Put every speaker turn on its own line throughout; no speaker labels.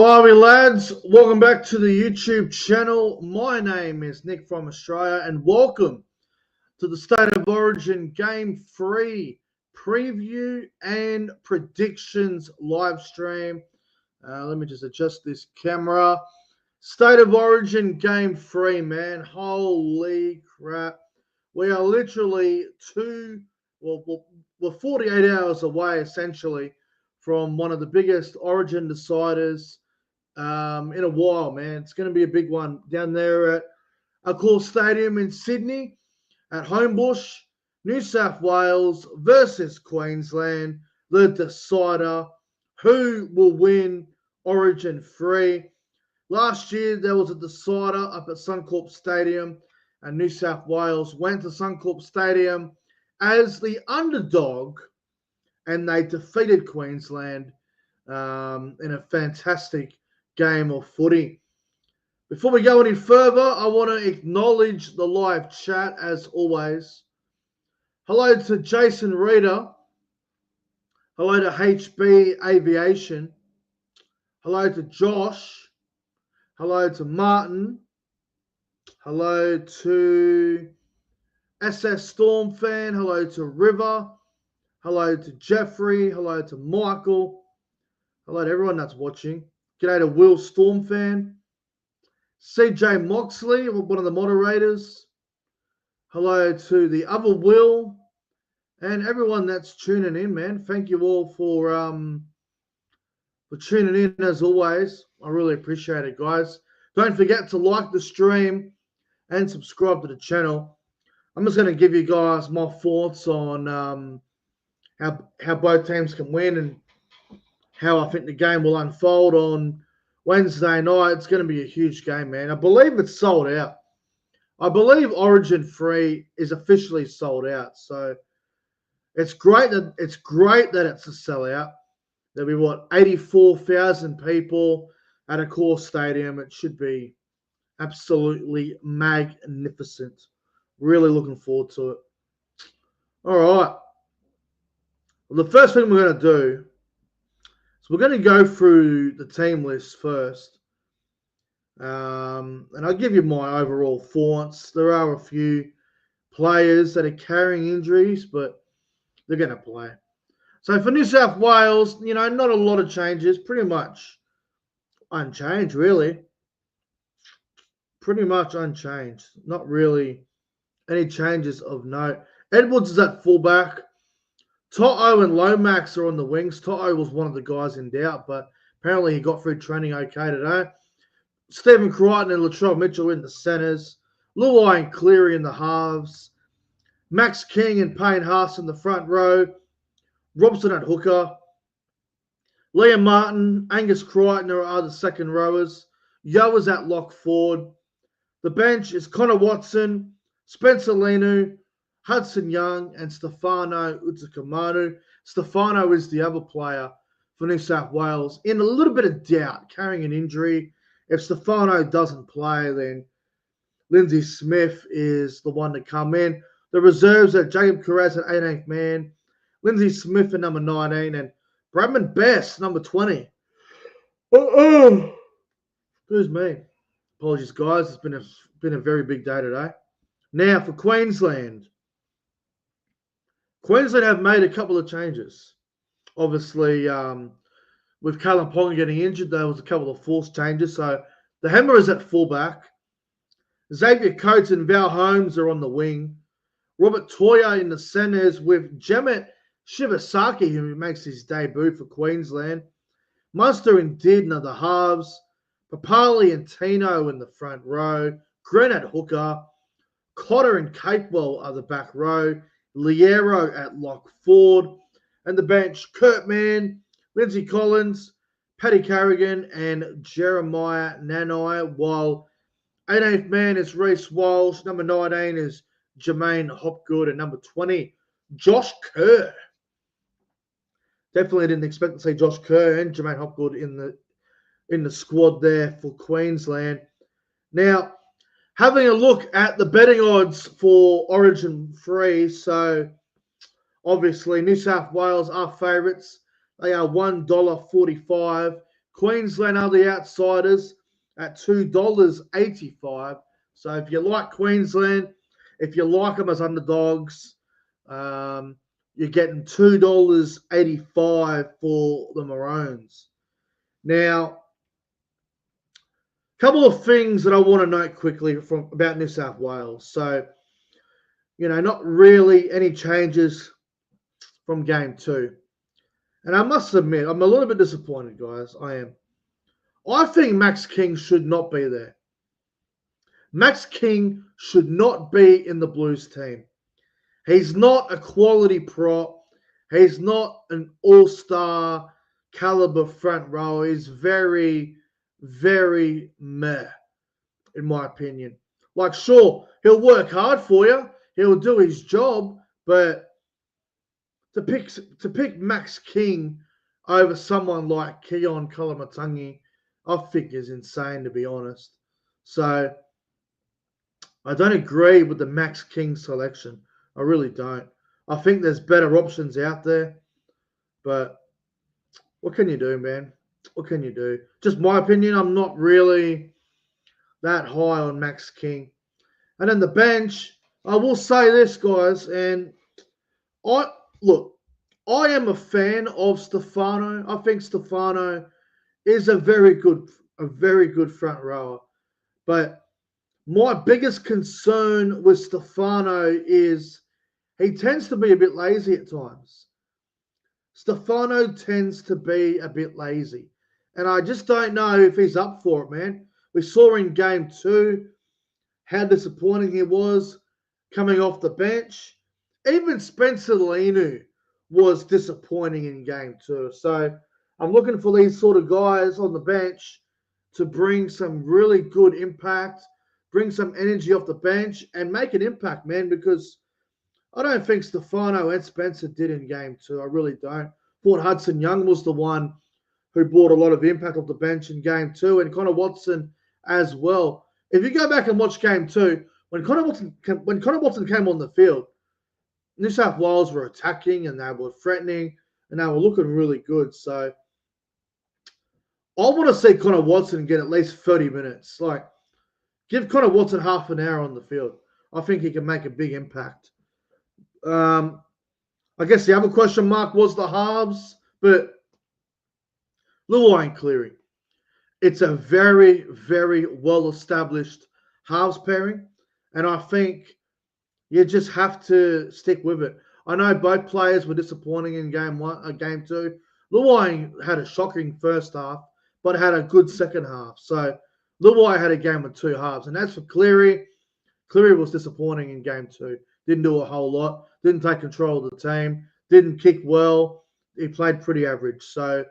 How are we, lads? Welcome back to the YouTube channel. My name is Nick from Australia, and welcome to the State of Origin Game 3 preview and predictions live stream. Let me just adjust this camera. State of Origin Game 3, man. Holy crap. We are literally we're 48 hours away, essentially, from one of the biggest Origin deciders in a while, man. It's going to be a big one down there at Accor Stadium in Sydney at Homebush, New South Wales versus Queensland, the decider. Who will win Origin 3? Last year, there was a decider up at Suncorp Stadium, and New South Wales went to Suncorp Stadium as the underdog, and they defeated Queensland in a fantastic game of footy. Before we go any further, I want to acknowledge the live chat as always. Hello to Jason Reader. Hello to HB Aviation. Hello to Josh. Hello to Martin. Hello to SS Storm Fan. Hello to River. Hello to Jeffrey. Hello to Michael. Hello to everyone that's watching. G'day to Will Storm Fan. CJ Moxley, one of the moderators. Hello to the other Will. And everyone that's tuning in, man. Thank you all for tuning in as always. I really appreciate it, guys. Don't forget to like the stream and subscribe to the channel. I'm just going to give you guys my thoughts on how both teams can win and how I think the game will unfold on Wednesday night. It's going to be a huge game, man. I believe it's sold out. I believe Origin 3 is officially sold out. So it's great that it's a sellout. There'll be 84,000 people at Accor Stadium. It should be absolutely magnificent. Really looking forward to it. All right. Well, the first thing we're going to do is we're going to go through the team list first. And I'll give you my overall thoughts. There are a few players that are carrying injuries, but they're going to play. So for New South Wales, not a lot of changes. Pretty much unchanged, really. Pretty much unchanged. Not really any changes of note. Edwards is at fullback. Toto and Lomax are on the wings. Toto was one of the guys in doubt, but apparently he got through training okay today. Stephen Crichton and Latrell Mitchell in the centres. Luai and Cleary in the halves. Max King and Payne Haas in the front row. Robson at hooker. Liam Martin, Angus Crichton are the second rowers. Yo is at lock forward. The bench is Connor Watson, Spencer Lenu, Hudson Young, and Stefano Utoikamanu. Stefano is the other player for New South Wales in a little bit of doubt, carrying an injury. If Stefano doesn't play, then Lindsay Smith is the one to come in. The reserves are Jacob Carras at 18th man, Lindsay Smith at number 19, and Bradman Best, number 20. Excuse me. Apologies, guys. It's been a very big day today. Now for Queensland. Queensland have made a couple of changes. Obviously, with Callum Ponga getting injured, there was a couple of forced changes. So the Hammer is at fullback. Xavier Coates and Val Holmes are on the wing. Robert Toya in the centres with Jemet Shibasaki, who makes his debut for Queensland. Munster and Dearden are the halves. Papali and Tino in the front row. Gren at hooker. Cotter and Capewell are the back row. Liero at lock forward. And the bench, Kurt Mann, Lindsay Collins, Paddy Carrigan, and Jeremiah Nanai, while 18th man is Reece Walsh, number 19 is Jermaine Hopgood, and number 20, Josh Kerr. Definitely didn't expect to see Josh Kerr and Jermaine Hopgood in the squad there for Queensland. Now, having a look at the betting odds for Origin 3, so obviously New South Wales are favourites. They are $1.45. Queensland are the outsiders at $2.85. So if you like Queensland, if you like them as underdogs, you're getting $2.85 for the Maroons. Now, a couple of things that I want to note quickly about New South Wales. So, not really any changes from game 2. And I must admit, I'm a little bit disappointed, guys. I am. I think Max King should not be there. Max King should not be in the Blues team. He's not a quality prop. He's not an all-star caliber front row. He's very, very meh, in my opinion. Like, sure, he'll work hard for you. He'll do his job, but to pick Max King over someone like Keon Kalamatangi, I think is insane, to be honest. So I don't agree with the Max King selection. I really don't. I think there's better options out there, but what can you do, man? What can you do? Just my opinion, I'm not really that high on Max King. And then the bench, I will say this, guys, and I am a fan of Stefano. I think Stefano is a very good front rower. But my biggest concern with Stefano is he tends to be a bit lazy at times. Stefano tends to be a bit lazy. And I just don't know if he's up for it, man. We saw in game 2 how disappointing he was coming off the bench. Even Spencer Linu was disappointing in game 2. So I'm looking for these sort of guys on the bench to bring some really good impact, bring some energy off the bench, and make an impact, man, because I don't think Stefano and Spencer did in game 2. I really don't. Thought Hudson Young was the one who brought a lot of impact off the bench in game 2, and Connor Watson as well. If you go back and watch game 2, when Connor Watson came on the field, New South Wales were attacking and they were threatening and they were looking really good. So I want to see Connor Watson get at least 30 minutes. Like, give Connor Watson half an hour on the field. I think he can make a big impact. I guess the other question mark was the halves, but Luai and Cleary. It's a very, very well-established halves pairing, and I think you just have to stick with it. I know both players were disappointing in game 2. Luai had a shocking first half, but had a good second half. So Luai had a game with 2 halves. And as for Cleary, Cleary was disappointing in game 2. Didn't do a whole lot. Didn't take control of the team. Didn't kick well. He played pretty average. So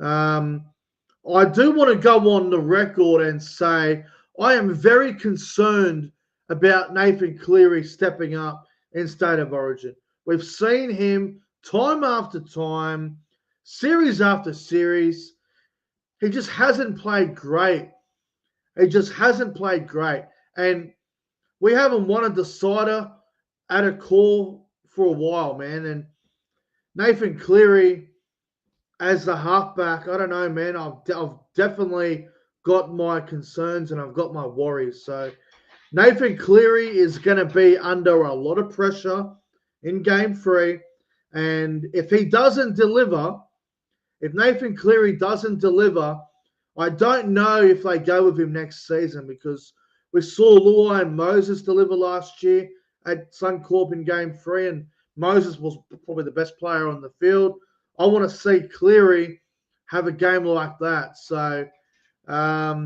I do want to go on the record and say I am very concerned about Nathan Cleary stepping up in State of Origin. We've seen him time after time, series after series. He just hasn't played great. He just hasn't played great. And we haven't won a decider at a core for a while, man. And Nathan Cleary as the halfback, I don't know, man. I've definitely got my concerns and I've got my worries. So Nathan Cleary is going to be under a lot of pressure in game 3. And if he doesn't deliver, if Nathan Cleary doesn't deliver, I don't know if they go with him next season, because we saw Luai and Moses deliver last year at Suncorp in game 3, and Moses was probably the best player on the field. I want to see Cleary have a game like that. So I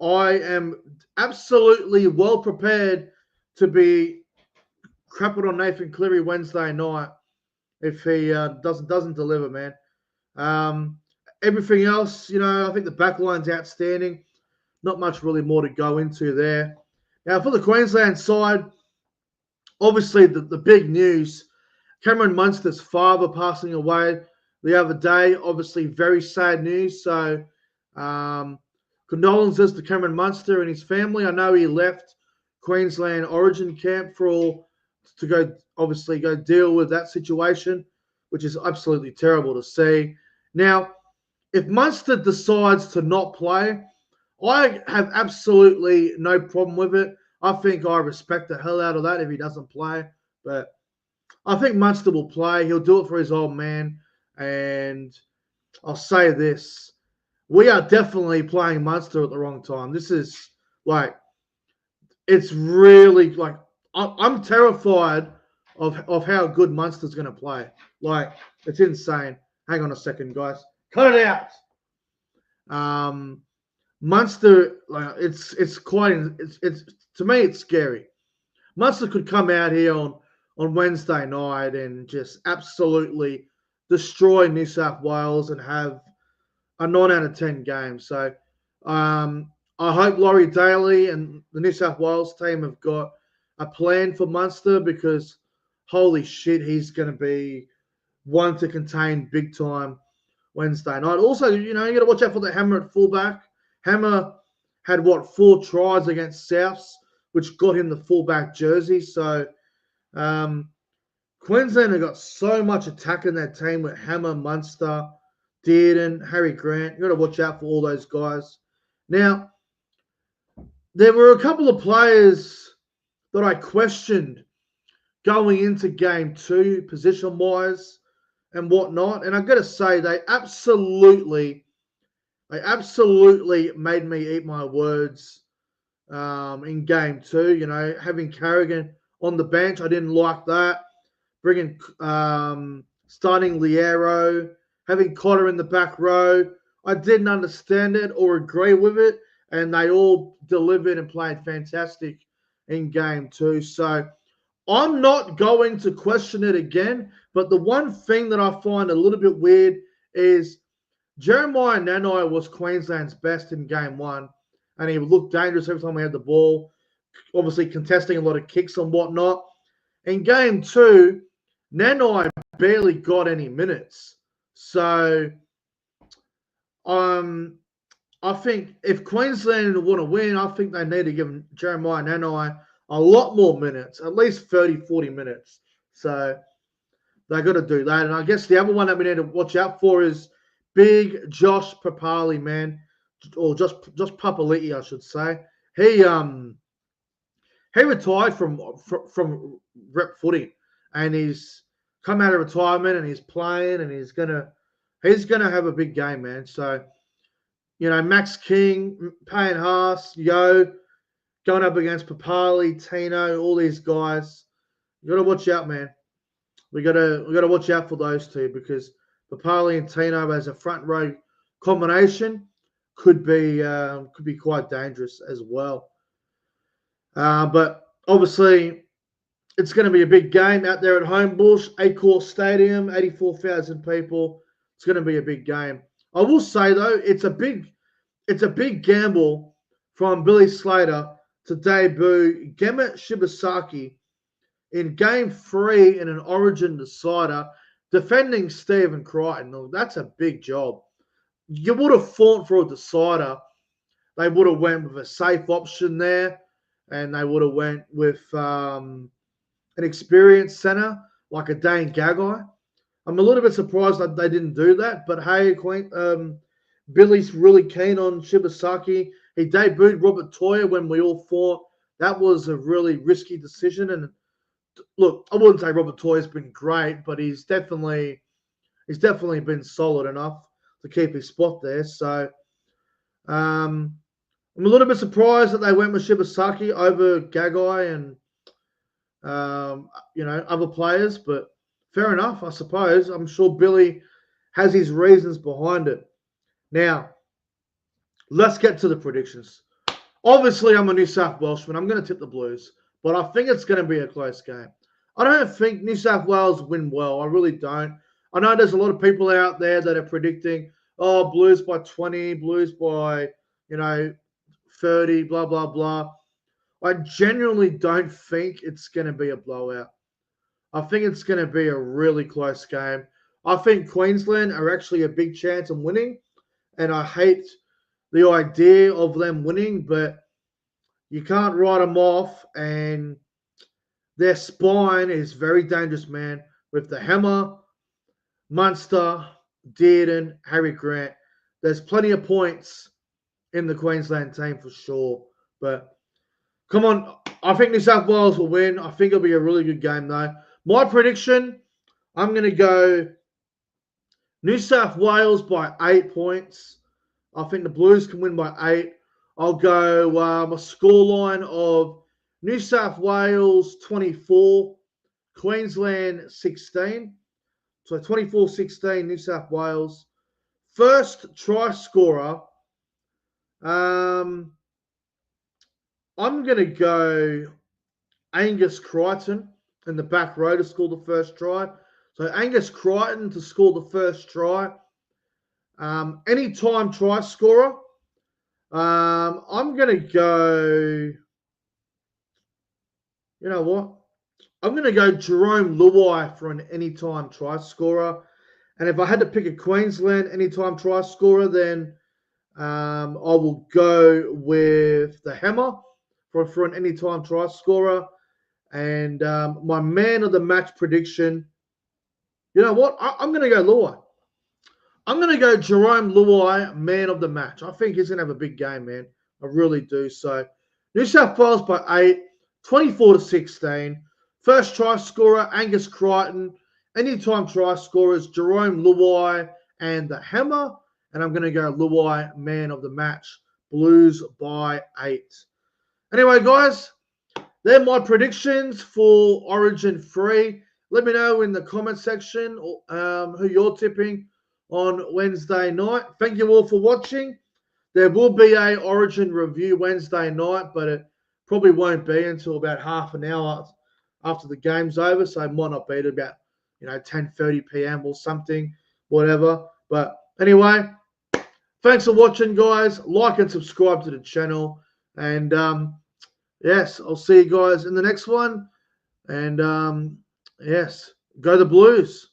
am absolutely well prepared to be crapping on Nathan Cleary Wednesday night if he doesn't deliver, man. Everything else, I think the backline's outstanding. Not much really more to go into there. Now, for the Queensland side, obviously the big news, Cameron Munster's father passing away the other day. Obviously, very sad news. So, condolences to Cameron Munster and his family. I know he left Queensland Origin camp to go deal with that situation, which is absolutely terrible to see. Now, if Munster decides to not play, I have absolutely no problem with it. I think I respect the hell out of that if he doesn't play. But I think Munster will play. He'll do it for his old man. And I'll say this. We are definitely playing Munster at the wrong time. This is like, it's really like, I'm terrified of how good Munster's going to play. Like, it's insane. Hang on a second, guys. Cut it out. Munster, like, it's quite, it's to me, it's scary. Munster could come out here on Wednesday night and just absolutely destroy New South Wales and have a 9 out of 10 game. So I hope Laurie Daly and the New South Wales team have got a plan for Munster, because holy shit, he's going to be one to contain big time Wednesday night. Also, you got to watch out for the Hammer at fullback. Hammer had, 4 tries against Souths, which got him the fullback jersey. So Queensland have got so much attack in their team with Hammer, Munster, Dearden, Harry Grant. You've got to watch out for all those guys. Now, there were a couple of players that I questioned going into game 2, position-wise and whatnot. And I've got to say, they absolutely made me eat my words in game 2. Having Carrigan on the bench, I didn't like that. Bringing, starting Liero, having Cotter in the back row, I didn't understand it or agree with it, and they all delivered and played fantastic in game 2. So I'm not going to question it again, but the one thing that I find a little bit weird is Jeremiah Nanai was Queensland's best in game 1, and he looked dangerous every time we had the ball, obviously contesting a lot of kicks and whatnot. In game 2, Nanai barely got any minutes. So I think if Queensland want to win, I think they need to give Jeremiah Nanai a lot more minutes, at least 30, 40 minutes. So they got to do that. And I guess the other one that we need to watch out for is big Josh Papali, man, or Josh Papali'i, I should say. He retired from rep footy, and he's come out of retirement and he's playing, and he's gonna have a big game, man. So Max King, Payne Haas, Yo, going up against Papali, Tino, all these guys. You got to watch out, man. We got to watch out for those two, because Papali and Tino as a front row combination could be quite dangerous as well. But obviously, it's going to be a big game out there at Homebush, Accor Stadium, 84,000 people. It's going to be a big game. I will say though, it's a big gamble from Billy Slater to debut Gemma Shibasaki in game 3 in an Origin decider, defending Stephen Crichton. That's a big job. You would have fought for a decider. They would have went with a safe option there, and they would have went with an experienced centre like a Dane Gagai. I'm a little bit surprised that they didn't do that, but hey, Billy's really keen on Shibasaki. He debuted Robert Toya when we all thought that was a really risky decision. And look, I wouldn't say Robert Toya's been great, but he's definitely been solid enough to keep his spot there. So I'm a little bit surprised that they went with Shibasaki over Gagai and other players, but fair enough, I suppose. I'm sure Billy has his reasons behind it. Now, let's get to the predictions. Obviously, I'm a New South Welshman. I'm going to tip the Blues, but I think it's going to be a close game. I don't think New South Wales win well. I really don't. I know there's a lot of people out there that are predicting, Blues by 20, Blues by, 30, blah, blah, blah. I genuinely don't think it's going to be a blowout. I think it's going to be a really close game. I think Queensland are actually a big chance of winning, and I hate the idea of them winning, but you can't write them off, and their spine is very dangerous, man, with the Hammer, Munster, Dearden, Harry Grant. there's plenty of points in the Queensland team for sure. But come on, I think New South Wales will win. I think it'll be a really good game though. My prediction, I'm going to go New South Wales by 8 points. I think the Blues can win by 8. I'll go a scoreline of New South Wales 24, Queensland 16. So 24-16, New South Wales. First try scorer, I'm going to go Angus Crichton in the back row to score the first try. So Angus Crichton to score the first try. Anytime try scorer, I'm going to go, you know what? I'm going to go Jerome Luai for an anytime try scorer. And if I had to pick a Queensland anytime try scorer, then I will go with the Hammer for an anytime try scorer. And my man of the match prediction, you know what? I'm going to go Luai. I'm going to go Jerome Luai, man of the match. I think he's going to have a big game, man. I really do. So New South Wales by 8, 24-16. First try scorer, Angus Crichton. Anytime try scorers, Jerome Luai and the Hammer. And I'm going to go Luai, man of the match. Blues by 8. Anyway, guys, they're my predictions for Origin 3. Let me know in the comment section who you're tipping on Wednesday night. Thank you all for watching. There will be a Origin review Wednesday night, but it probably won't be until about half an hour after the game's over. So it might not be at about 10:30 p.m. or something, whatever. But anyway, thanks for watching, guys. Like and subscribe to the channel. And yes, I'll see you guys in the next one. And yes, go the Blues.